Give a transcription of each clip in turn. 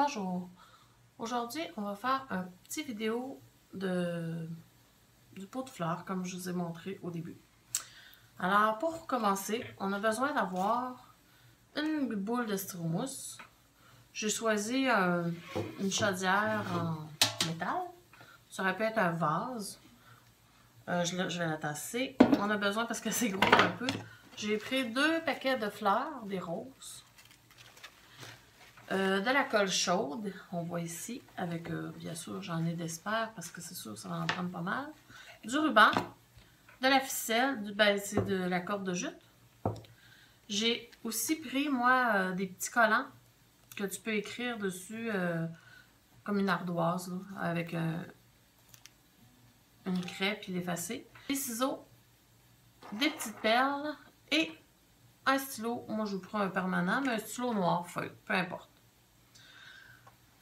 découpage. Aujourd'hui, on va faire un petit vidéo du pot de fleurs, comme je vous ai montré au début. Alors, pour commencer, on a besoin d'avoir une boule de styromousse. J'ai choisi une chaudière en métal. Ça aurait pu être un vase. Je vais la tasser. On a besoin, parce que c'est gros un peu, j'ai pris 2 paquets de fleurs, des roses. De la colle chaude, on voit ici, avec, bien sûr, j'en ai d'espère, parce que c'est sûr que ça va en prendre pas mal. Du ruban, de la ficelle, c'est de la corde de jute. J'ai aussi pris, moi, des petits collants que tu peux écrire dessus, comme une ardoise, là, avec une craie, puis l'effacer. Des ciseaux, des petites perles et un stylo. Moi, je vous prends un permanent, mais un stylo noir, feuille, peu importe.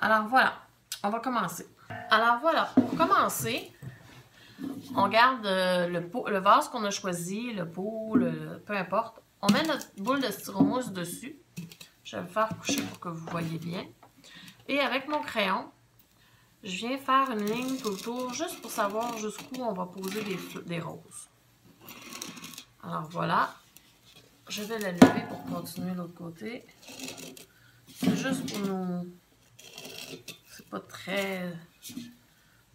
Alors voilà, on va commencer. Alors voilà, pour commencer, on garde le vase qu'on a choisi, le pot, peu importe. On met notre boule de styromousse dessus. Je vais le faire coucher pour que vous voyez bien. Et avec mon crayon, je viens faire une ligne tout le tour, juste pour savoir jusqu'où on va poser des roses. Alors voilà, je vais la lever pour continuer l'autre côté. C'est juste pour nous... C'est pas très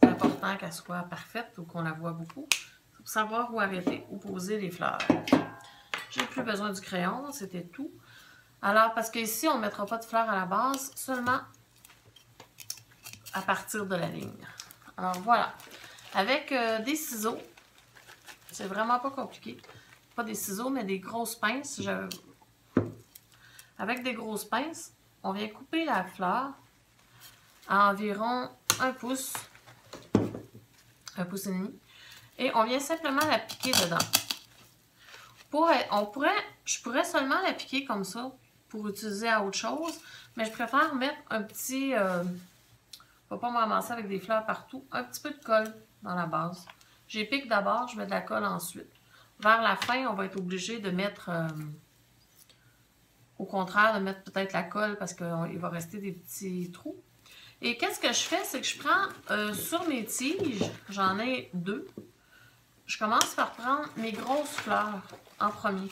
important qu'elle soit parfaite ou qu'on la voit beaucoup. C'est pour savoir où arrêter, où poser les fleurs. J'ai plus besoin du crayon, c'était tout. Alors, parce qu'ici, on ne mettra pas de fleurs à la base, seulement à partir de la ligne. Alors voilà, avec des ciseaux, c'est vraiment pas compliqué. Pas des ciseaux, mais des grosses pinces. Avec des grosses pinces, on vient couper la fleur à environ 1 pouce, 1 pouce et demi, et on vient simplement la piquer dedans. Je pourrais seulement la piquer comme ça pour utiliser à autre chose, mais je préfère mettre un petit, faut pas me ramasser avec des fleurs partout, un petit peu de colle dans la base. J'épique d'abord, je mets de la colle ensuite. Vers la fin, on va être obligé de mettre, au contraire, de mettre peut-être la colle parce qu'il va rester des petits trous. Et qu'est-ce que je fais, c'est que je prends sur mes tiges, j'en ai 2. Je commence par prendre mes grosses fleurs en premier.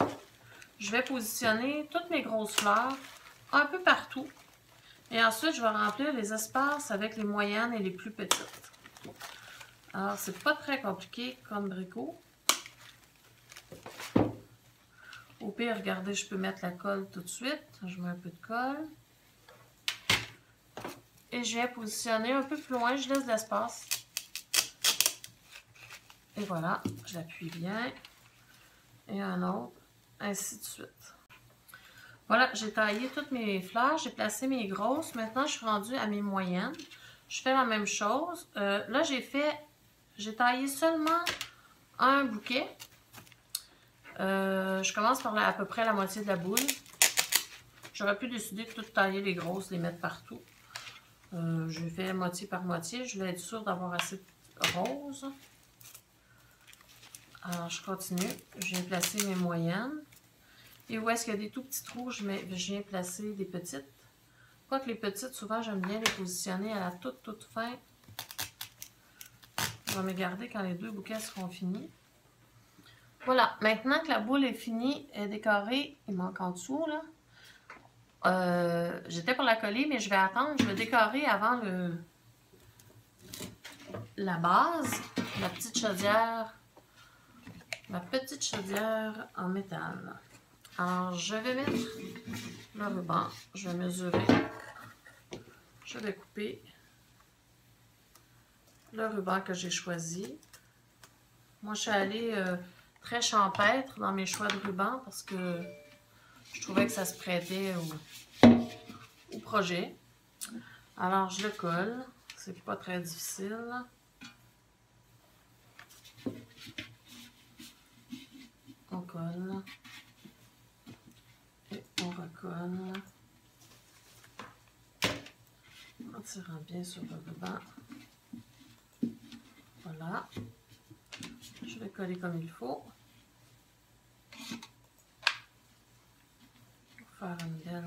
Je vais positionner toutes mes grosses fleurs un peu partout. Et ensuite, je vais remplir les espaces avec les moyennes et les plus petites. Alors, c'est pas très compliqué comme bricot. Au pire, regardez, je peux mettre la colle tout de suite. Je mets un peu de colle. Et je viens positionner un peu plus loin, je laisse de l'espace. Et voilà, je l'appuie bien. Et un autre, ainsi de suite. Voilà, j'ai taillé toutes mes fleurs, j'ai placé mes grosses. Maintenant, je suis rendue à mes moyennes. Je fais la même chose. Là, j'ai taillé seulement un bouquet. Je commence par à peu près la moitié de la boule. J'aurais pu décider de tout tailler les grosses, les mettre partout. Je fais moitié par moitié. Je voulais être sûre d'avoir assez de rose. Alors, je continue. Je viens placer mes moyennes. Et où est-ce qu'il y a des tout petits trous, je viens placer des petites. Quoique les petites, souvent, j'aime bien les positionner à la toute fin. Je vais me garder quand les 2 bouquets seront finis. Voilà, maintenant que la boule est finie, elle est décorée, il manque en dessous, là. J'étais pour la coller, mais je vais attendre. Je vais décorer avant la base, ma petite chaudière en métal. Alors, je vais mettre le ruban. Je vais mesurer. Je vais couper le ruban que j'ai choisi. Moi, je suis allée très champêtre dans mes choix de ruban parce que je trouvais que ça se prêtait au projet. Alors, je le colle. C'est pas très difficile. On colle. Et on recolle. En tirant bien sur le ruban. Voilà. Je vais coller comme il faut. Pour faire une belle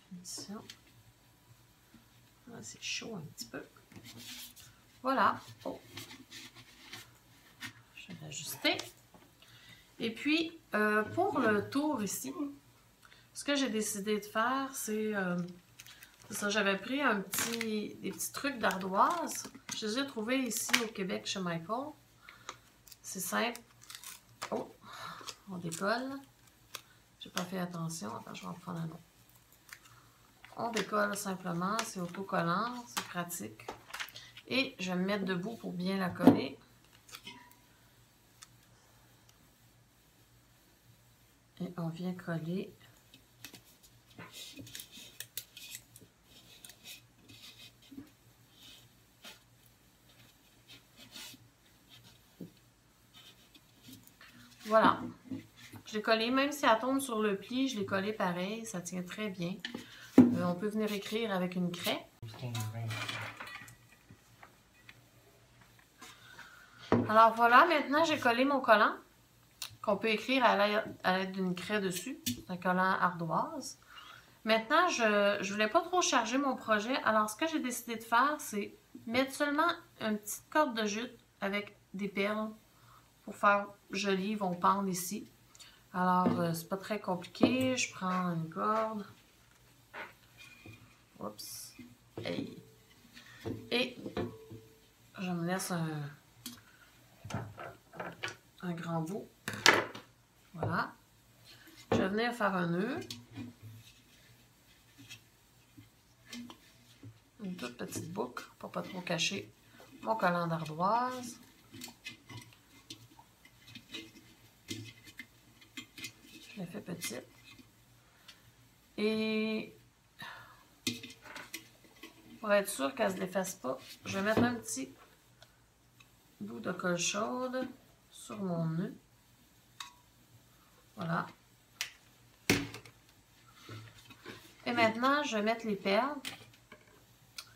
finition. c'est chaud un petit peu. Voilà. Oh. Je vais l'ajuster. Et puis, pour le tour ici, ce que j'ai décidé de faire, c'est ça. J'avais pris des petits trucs d'ardoise. Je les ai trouvés ici au Québec chez Michael. C'est simple. Oh, on décolle. J'ai pas fait attention. Attends, je vais en prendre un autre. On décolle simplement. C'est autocollant. C'est pratique. Et je vais me mettre debout pour bien la coller. Et on vient coller. Voilà. Je l'ai collé, même si elle tombe sur le pli, je l'ai collé pareil. Ça tient très bien. On peut venir écrire avec une craie. Alors voilà, maintenant j'ai collé mon collant, qu'on peut écrire à l'aide d'une craie dessus. C'est un collant ardoise. Maintenant, je ne voulais pas trop charger mon projet. Alors ce que j'ai décidé de faire, c'est mettre seulement une petite corde de jute avec des perles pour faire joli. Ils vont pendre ici. Alors, c'est pas très compliqué. Je prends une corde. Oups. Hey. Et je me laisse un grand bout. Voilà. Je vais venir faire un nœud. Une toute petite boucle pour pas trop cacher mon collant d'ardoise. Je l'ai fait petite. Et pour être sûr qu'elle ne se défasse pas, je vais mettre un petit bout de colle chaude sur mon nœud. Voilà. Et maintenant, je vais mettre les perles.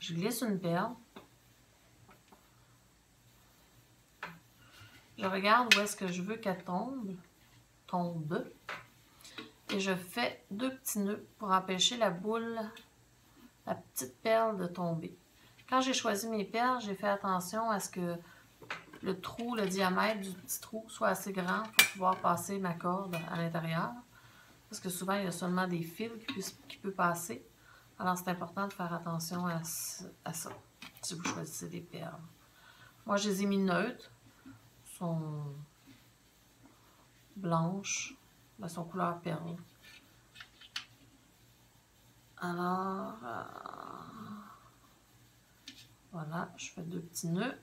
Je glisse une perle. Je regarde où est-ce que je veux qu'elle tombe. Et je fais 2 petits nœuds pour empêcher la boule, la petite perle de tomber. Quand j'ai choisi mes perles, j'ai fait attention à ce que le trou, le diamètre du petit trou soit assez grand pour pouvoir passer ma corde à l'intérieur. Parce que souvent, il y a seulement des fils qui peuvent passer. Alors, c'est important de faire attention à ça, si vous choisissez des perles. Moi, je les ai mis neutres. Elles sont blanches. Elles sont couleur perle. Alors, voilà, je fais 2 petits nœuds.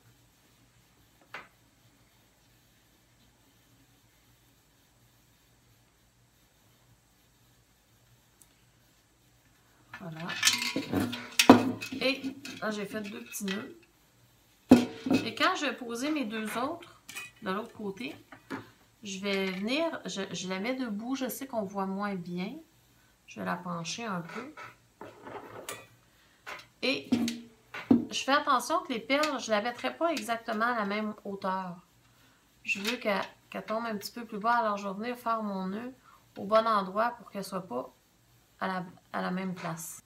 Voilà. Et là, j'ai fait 2 petits nœuds. Et quand je vais poser mes 2 autres de l'autre côté, je vais venir, je la mets debout. Je sais qu'on voit moins bien. Je vais la pencher un peu. Et je fais attention que les perles, je ne la mettrai pas exactement à la même hauteur. Je veux qu'elle tombe un petit peu plus bas. Alors, je vais venir faire mon nœud au bon endroit pour qu'elle ne soit pas à la même place.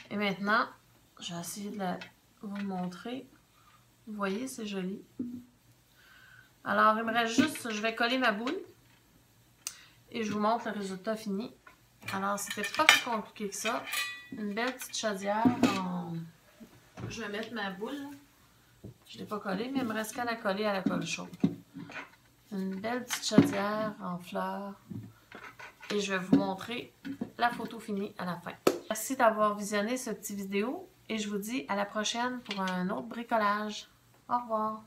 Et maintenant, je vais essayer de vous montrer. Vous voyez, c'est joli. Alors, il me reste juste, je vais coller ma boule. Et je vous montre le résultat fini. Alors, c'était pas plus compliqué que ça. Une belle petite chaudière. Je vais mettre ma boule. Je ne l'ai pas collée, mais il me reste qu'à la coller à la colle chaude. Une belle petite chaudière en fleurs. Et je vais vous montrer la photo finie à la fin. Merci d'avoir visionné ce petit vidéo. Et je vous dis à la prochaine pour un autre bricolage. Au revoir.